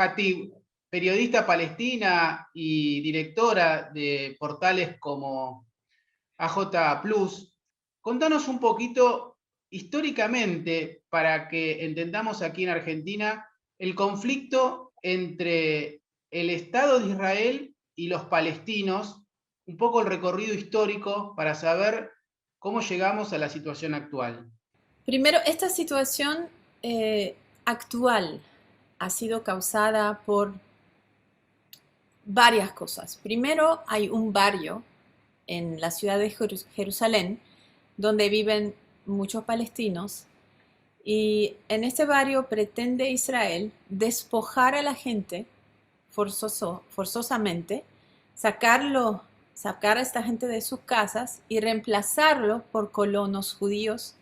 Hatib, periodista palestina y directora de portales como AJ Plus. Contanos un poquito históricamente, para que entendamos aquí en Argentina, el conflicto entre el Estado de Israel y los palestinos, un poco el recorrido histórico para saber cómo llegamos a la situación actual. Primero, esta situación actual ha sido causada por varias cosas. Primero, hay un barrio en la ciudad de Jerusalén donde viven muchos palestinos y en este barrio pretende Israel despojar a la gente forzosamente, sacar a esta gente de sus casas y reemplazarlos por colonos judíos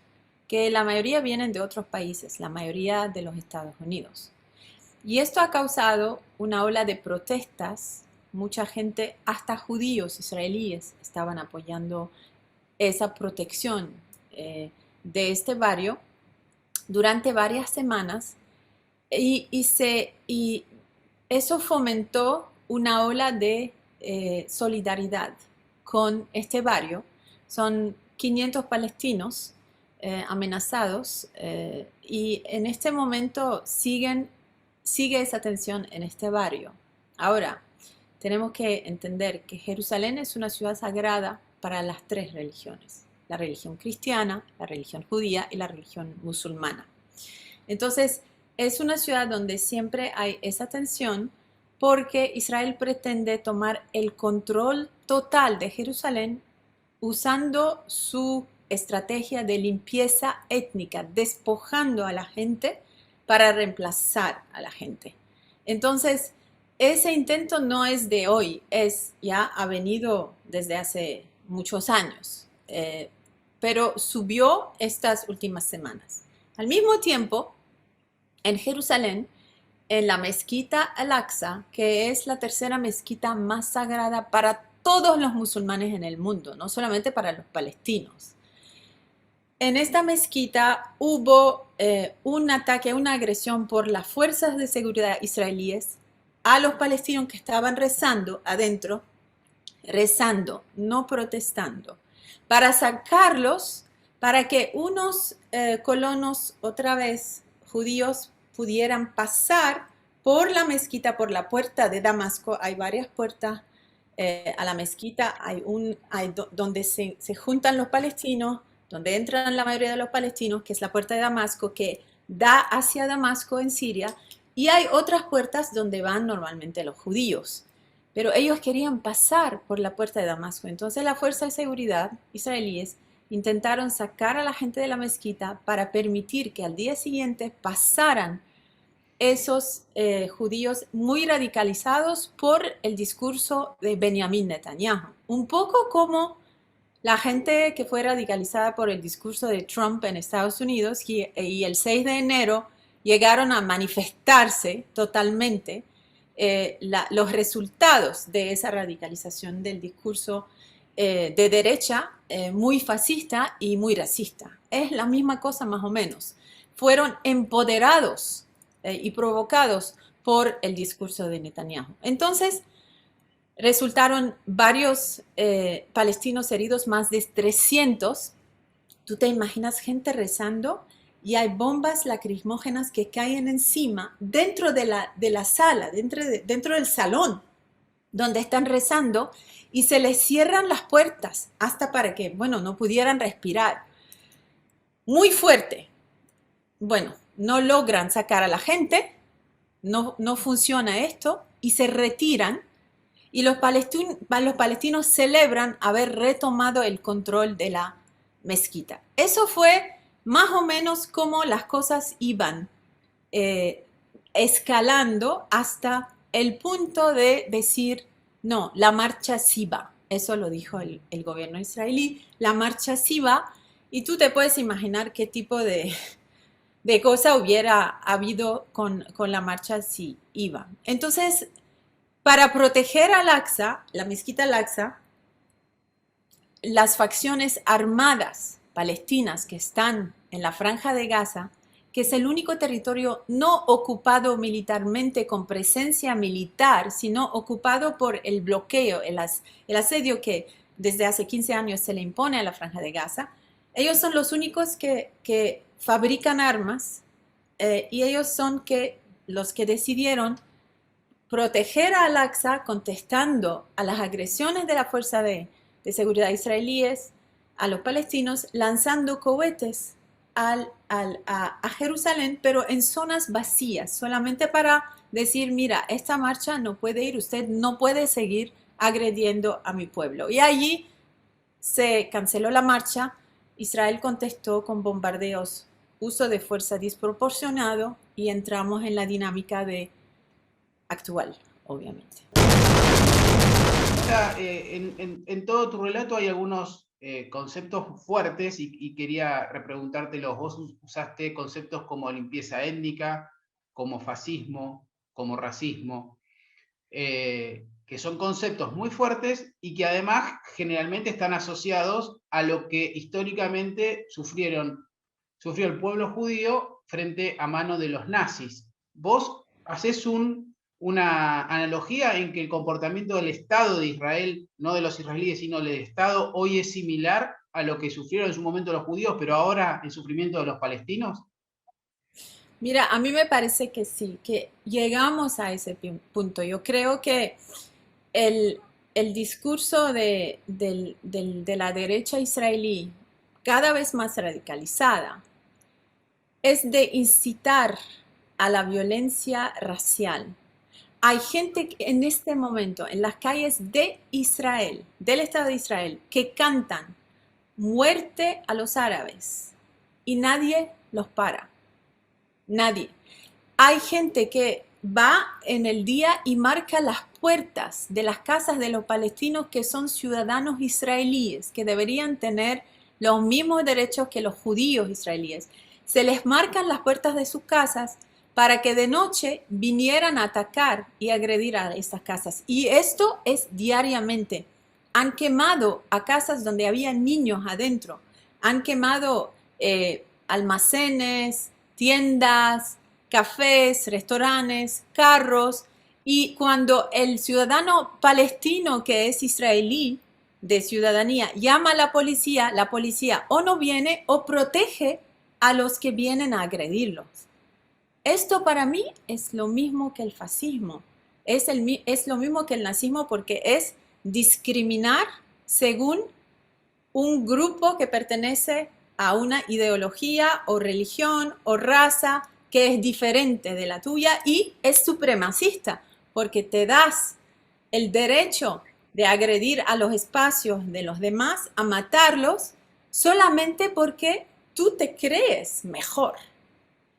que la mayoría vienen de otros países, la mayoría de los Estados Unidos. Y esto ha causado una ola de protestas. Mucha gente, hasta judíos israelíes, estaban apoyando esa protección de este barrio durante varias semanas y eso fomentó una ola de solidaridad con este barrio. Son 500 palestinos amenazados y en este momento sigue esa tensión en este barrio. Ahora, tenemos que entender que Jerusalén es una ciudad sagrada para las tres religiones: la religión cristiana, la religión judía y la religión musulmana. Entonces, es una ciudad donde siempre hay esa tensión porque Israel pretende tomar el control total de Jerusalén usando su estrategia de limpieza étnica, despojando a la gente para reemplazar a la gente. Entonces, ese intento no es de hoy, ya ha venido desde hace muchos años, pero subió estas últimas semanas. Al mismo tiempo, en Jerusalén, en la mezquita Al-Aqsa, que es la tercera mezquita más sagrada para todos los musulmanes en el mundo, no solamente para los palestinos. En esta mezquita hubo un ataque, una agresión por las fuerzas de seguridad israelíes a los palestinos que estaban rezando adentro, rezando, no protestando, para sacarlos, para que unos colonos, otra vez judíos, pudieran pasar por la mezquita, por la puerta de Damasco. Hay varias puertas a la mezquita, donde se juntan los palestinos, donde entran la mayoría de los palestinos, que es la puerta de Damasco, que da hacia Damasco en Siria, y hay otras puertas donde van normalmente los judíos. Pero ellos querían pasar por la puerta de Damasco. Entonces la fuerza de seguridad israelíes intentaron sacar a la gente de la mezquita para permitir que al día siguiente pasaran esos judíos muy radicalizados por el discurso de Benjamin Netanyahu. Un poco como la gente que fue radicalizada por el discurso de Trump en Estados Unidos y el 6 de enero llegaron a manifestarse totalmente los resultados de esa radicalización del discurso de derecha muy fascista y muy racista. Es la misma cosa más o menos. Fueron empoderados y provocados por el discurso de Netanyahu. Entonces, resultaron varios palestinos heridos, más de 300. ¿Tú te imaginas gente rezando y hay bombas lacrimógenas que caen encima dentro de la sala, dentro del salón donde están rezando, y se les cierran las puertas hasta para que, no pudieran respirar? Muy fuerte. Bueno, no logran sacar a la gente, no funciona esto y se retiran, y los palestinos celebran haber retomado el control de la mezquita. Eso fue más o menos como las cosas iban escalando hasta el punto de decir, no, la marcha sí va. Eso lo dijo el gobierno israelí, la marcha sí va, y tú te puedes imaginar qué tipo de cosa hubiera habido con la marcha si iba. Entonces, para proteger al Aqsa, la mezquita Al-Aqsa, las facciones armadas palestinas que están en la Franja de Gaza que es el único territorio no ocupado militarmente con presencia militar, sino ocupado por el bloqueo, el asedio que desde hace 15 años se le impone a la Franja de Gaza. Ellos son los únicos que fabrican armas y ellos son los que decidieron proteger a Al-Aqsa contestando a las agresiones de la Fuerza de Seguridad israelíes a los palestinos, lanzando cohetes a Jerusalén, pero en zonas vacías, solamente para decir, mira, esta marcha no puede ir, usted no puede seguir agrediendo a mi pueblo. Y allí se canceló la marcha, Israel contestó con bombardeos, uso de fuerza desproporcionado y entramos en la dinámica actual, obviamente. En todo tu relato hay algunos conceptos fuertes y quería repreguntártelos. Vos usaste conceptos como limpieza étnica, como fascismo, como racismo, que son conceptos muy fuertes y que además generalmente están asociados a lo que históricamente sufrió el pueblo judío frente a mano de los nazis. Vos hacés una analogía en que el comportamiento del Estado de Israel, no de los israelíes, sino del Estado, hoy es similar a lo que sufrieron en su momento los judíos, pero ahora el sufrimiento de los palestinos. Mira, a mí me parece que sí, que llegamos a ese punto. Yo creo que el, el discurso de la derecha israelí, cada vez más radicalizada, es de incitar a la violencia racial. Hay gente en este momento en las calles de Israel, del Estado de Israel, que cantan muerte a los árabes y nadie los para. Nadie. Hay gente que va en el día y marca las puertas de las casas de los palestinos que son ciudadanos israelíes, que deberían tener los mismos derechos que los judíos israelíes. Se les marcan las puertas de sus casas para que de noche vinieran a atacar y agredir a estas casas. Y esto es diariamente. Han quemado a casas donde había niños adentro. Han quemado almacenes, tiendas, cafés, restaurantes, carros. Y cuando el ciudadano palestino que es israelí de ciudadanía llama a la policía o no viene o protege a los que vienen a agredirlos. Esto para mí es lo mismo que el fascismo, es lo mismo que el nazismo porque es discriminar según un grupo que pertenece a una ideología o religión o raza que es diferente de la tuya y es supremacista porque te das el derecho de agredir a los espacios de los demás, a matarlos, solamente porque tú te crees mejor.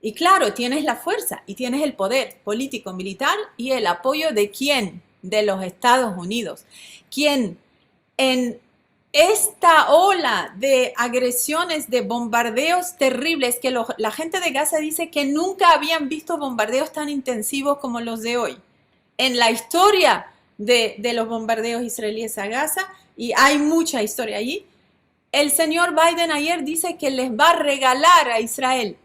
Y claro, tienes la fuerza y tienes el poder político, militar y el apoyo de quién, de los Estados Unidos, quien en esta ola de agresiones, de bombardeos terribles, que la gente de Gaza dice que nunca habían visto bombardeos tan intensivos como los de hoy. En la historia de los bombardeos israelíes a Gaza, y hay mucha historia allí, el señor Biden ayer dice que les va a regalar a Israel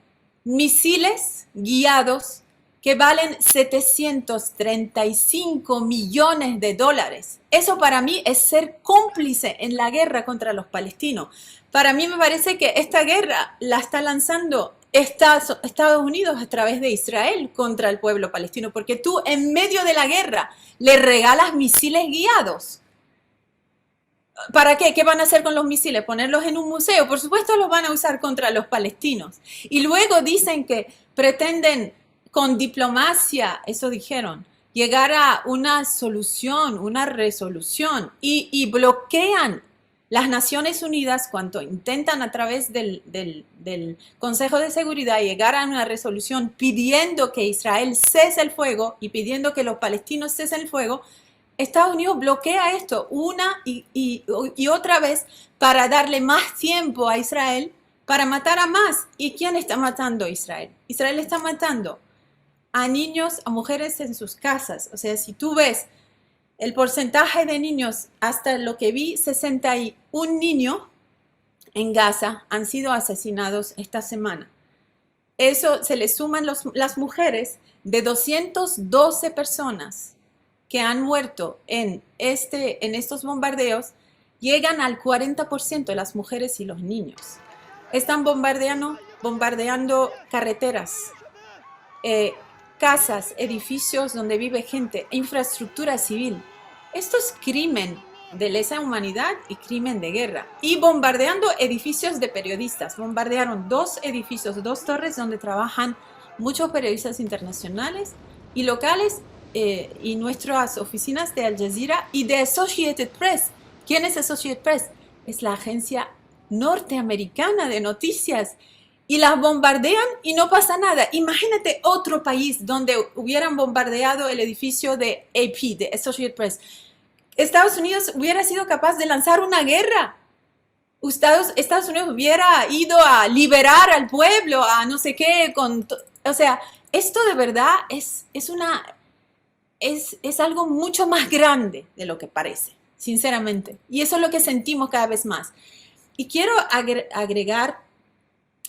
misiles guiados que valen 735 millones de dólares. Eso para mí es ser cómplice en la guerra contra los palestinos. Para mí me parece que esta guerra la está lanzando Estados Unidos a través de Israel contra el pueblo palestino, porque tú en medio de la guerra le regalas misiles guiados. ¿Para qué? ¿Qué van a hacer con los misiles? ¿Ponerlos en un museo? Por supuesto los van a usar contra los palestinos. Y luego dicen que pretenden con diplomacia, eso dijeron, llegar a una solución, una resolución y bloquean las Naciones Unidas cuando intentan a través del Consejo de Seguridad llegar a una resolución pidiendo que Israel cese el fuego y pidiendo que los palestinos cesen el fuego. Estados Unidos bloquea esto una y otra vez para darle más tiempo a Israel para matar a más. ¿Y quién está matando a Israel? Israel está matando a niños, a mujeres en sus casas. O sea, si tú ves el porcentaje de niños, hasta lo que vi, 61 niños en Gaza han sido asesinados esta semana. Eso se le suman las mujeres de 212 personas que han muerto en estos bombardeos, llegan al 40% de las mujeres y los niños. Están bombardeando carreteras, casas, edificios donde vive gente, infraestructura civil. Esto es crimen de lesa humanidad y crimen de guerra. Y bombardeando edificios de periodistas. Bombardearon 2 edificios, 2 torres donde trabajan muchos periodistas internacionales y locales, y nuestras oficinas de Al Jazeera y de Associated Press. ¿Quién es Associated Press? Es la agencia norteamericana de noticias. Y las bombardean y no pasa nada. Imagínate otro país donde hubieran bombardeado el edificio de AP, de Associated Press. Estados Unidos hubiera sido capaz de lanzar una guerra. Estados Unidos hubiera ido a liberar al pueblo, a no sé qué. O sea, esto de verdad es algo mucho más grande de lo que parece, sinceramente. Y eso es lo que sentimos cada vez más. Y quiero agregar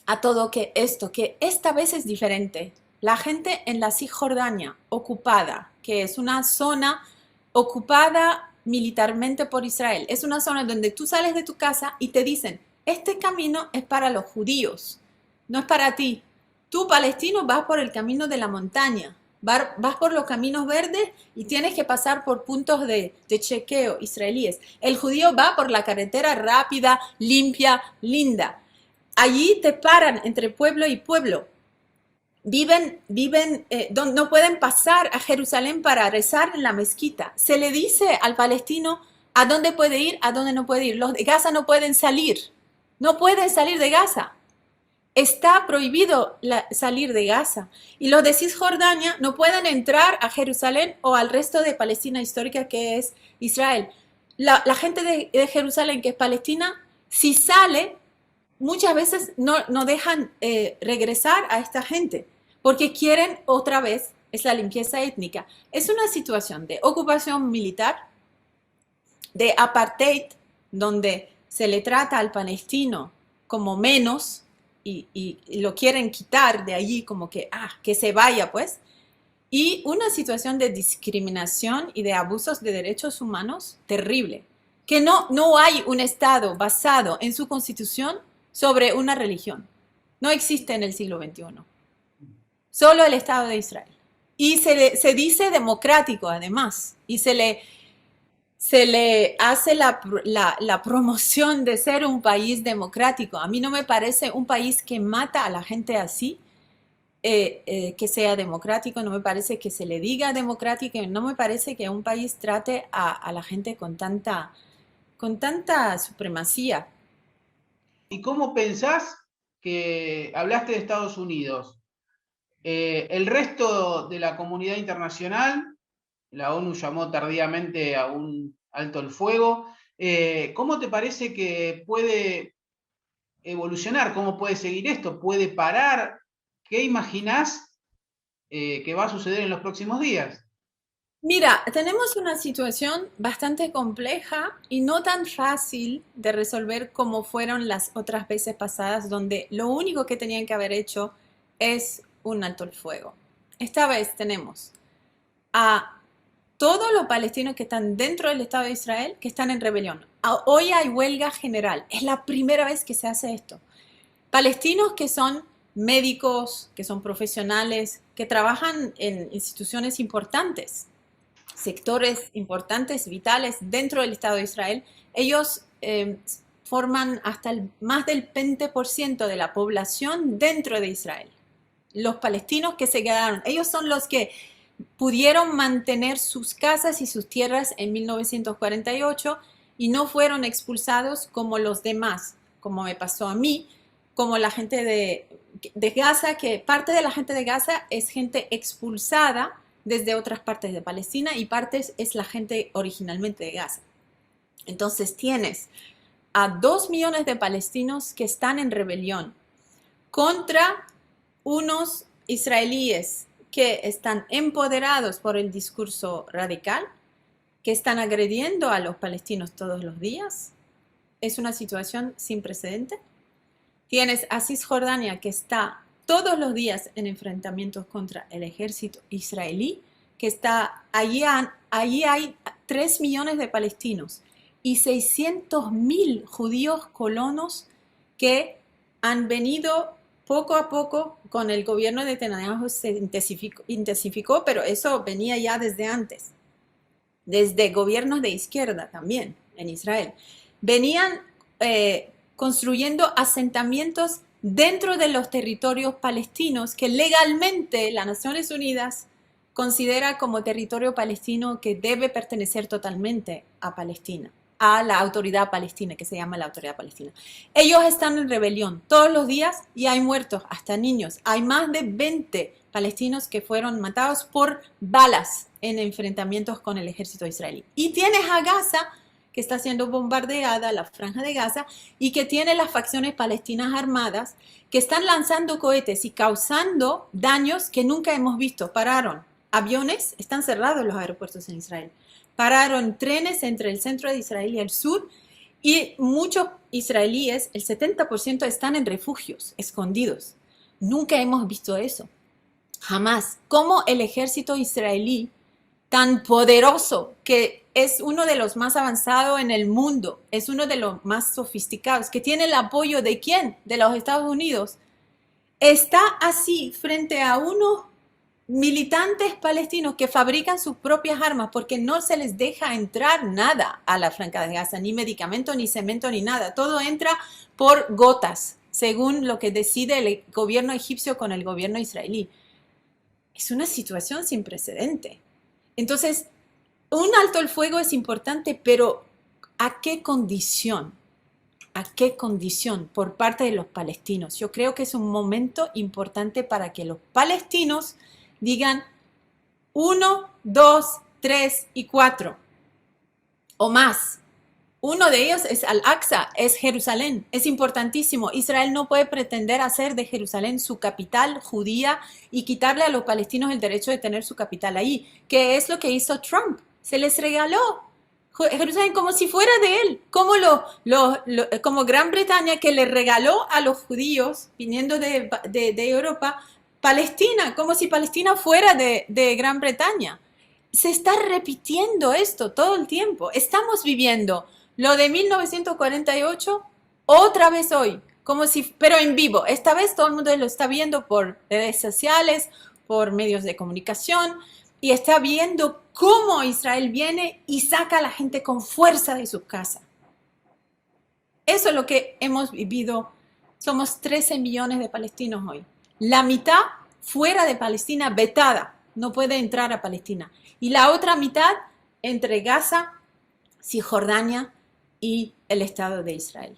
a todo que esta vez es diferente. La gente en la Cisjordania ocupada, que es una zona ocupada militarmente por Israel, es una zona donde tú sales de tu casa y te dicen, este camino es para los judíos, no es para ti. Tú, palestino, vas por el camino de la montaña, vas por los caminos verdes y tienes que pasar por puntos de chequeo israelíes. El judío va por la carretera rápida, limpia, linda. Allí te paran entre pueblo y pueblo. No pueden pasar a Jerusalén para rezar en la mezquita. Se le dice al palestino a dónde puede ir, a dónde no puede ir. Los de Gaza no pueden salir. No pueden salir de Gaza. Está prohibido salir de Gaza. Y los de Cisjordania no pueden entrar a Jerusalén o al resto de Palestina histórica, que es Israel. La gente de Jerusalén, que es Palestina, si sale, muchas veces no dejan regresar a esta gente, porque quieren otra vez, es la limpieza étnica. Es una situación de ocupación militar, de apartheid, donde se le trata al palestino como menos y lo quieren quitar de allí, como que se vaya pues, y una situación de discriminación y de abusos de derechos humanos terrible, que no hay un Estado basado en su constitución sobre una religión. No existe en el siglo XXI. Solo el Estado de Israel. Y se dice democrático, además. Y se le hace la promoción de ser un país democrático. A mí no me parece un país que mata a la gente así, que sea democrático. No me parece que se le diga democrático. No me parece que un país trate a la gente con tanta supremacía. ¿Y cómo pensás que hablaste de Estados Unidos? El resto de la comunidad internacional, la ONU llamó tardíamente a un alto el fuego. ¿Cómo te parece que puede evolucionar? ¿Cómo puede seguir esto? ¿Puede parar? ¿Qué imaginás que va a suceder en los próximos días? Mira, tenemos una situación bastante compleja y no tan fácil de resolver como fueron las otras veces pasadas, donde lo único que tenían que haber hecho es un alto el fuego. Esta vez tenemos a todos los palestinos que están dentro del Estado de Israel que están en rebelión. Hoy hay huelga general. Es la primera vez que se hace esto. Palestinos que son médicos, que son profesionales, que trabajan en instituciones importantes, sectores importantes, vitales dentro del Estado de Israel, ellos forman hasta más del 20% de la población dentro de Israel. Los palestinos que se quedaron, ellos son los que pudieron mantener sus casas y sus tierras en 1948 y no fueron expulsados como los demás, como me pasó a mí, como la gente de Gaza, que parte de la gente de Gaza es gente expulsada desde otras partes de Palestina y partes es la gente originalmente de Gaza. Entonces tienes a 2 millones de palestinos que están en rebelión contra unos israelíes que están empoderados por el discurso radical, que están agrediendo a los palestinos todos los días. Es una situación sin precedente. Tienes a Cisjordania que está todos los días en enfrentamientos contra el ejército israelí, que está allí hay 3 millones de palestinos y 600.000 judíos colonos que han venido poco a poco. Con el gobierno de Netanyahu se intensificó, pero eso venía ya desde antes, desde gobiernos de izquierda también en Israel. Venían construyendo asentamientos dentro de los territorios palestinos que legalmente las Naciones Unidas considera como territorio palestino que debe pertenecer totalmente a Palestina, a la autoridad palestina, que se llama la autoridad palestina. Ellos están en rebelión todos los días y hay muertos, hasta niños. Hay más de 20 palestinos que fueron matados por balas en enfrentamientos con el ejército israelí. Y tienes a Gaza, que está siendo bombardeada, la franja de Gaza, y que tiene las facciones palestinas armadas que están lanzando cohetes y causando daños que nunca hemos visto. Pararon aviones, están cerrados los aeropuertos en Israel. Pararon trenes entre el centro de Israel y el sur, y muchos israelíes, el 70%, están en refugios, escondidos. Nunca hemos visto eso. Jamás. Cómo el ejército israelí, tan poderoso, que es uno de los más avanzados en el mundo, es uno de los más sofisticados, que tiene el apoyo ¿de quién? De los Estados Unidos, está así frente a unos militantes palestinos que fabrican sus propias armas porque no se les deja entrar nada a la franja de Gaza, ni medicamento, ni cemento, ni nada. Todo entra por gotas, según lo que decide el gobierno egipcio con el gobierno israelí. Es una situación sin precedente. Entonces, un alto el fuego es importante, pero ¿a qué condición? ¿A qué condición por parte de los palestinos? Yo creo que es un momento importante para que los palestinos digan 1, 2, 3 y 4 o más. Uno de ellos es Al-Aqsa, es Jerusalén, es importantísimo. Israel no puede pretender hacer de Jerusalén su capital judía y quitarle a los palestinos el derecho de tener su capital ahí, que es lo que hizo Trump. Se les regaló Jerusalén como si fuera de él, como Gran Bretaña, que le regaló a los judíos viniendo de Europa Palestina, como si Palestina fuera de Gran Bretaña. Se está repitiendo esto todo el tiempo. Estamos viviendo lo de 1948 otra vez hoy, pero en vivo. Esta vez todo el mundo lo está viendo por redes sociales, por medios de comunicación, y está viendo cómo Israel viene y saca a la gente con fuerza de sus casas. Eso es lo que hemos vivido. Somos 13 millones de palestinos hoy. La mitad fuera de Palestina, vetada, no puede entrar a Palestina. Y la otra mitad entre Gaza, Cisjordania y el Estado de Israel.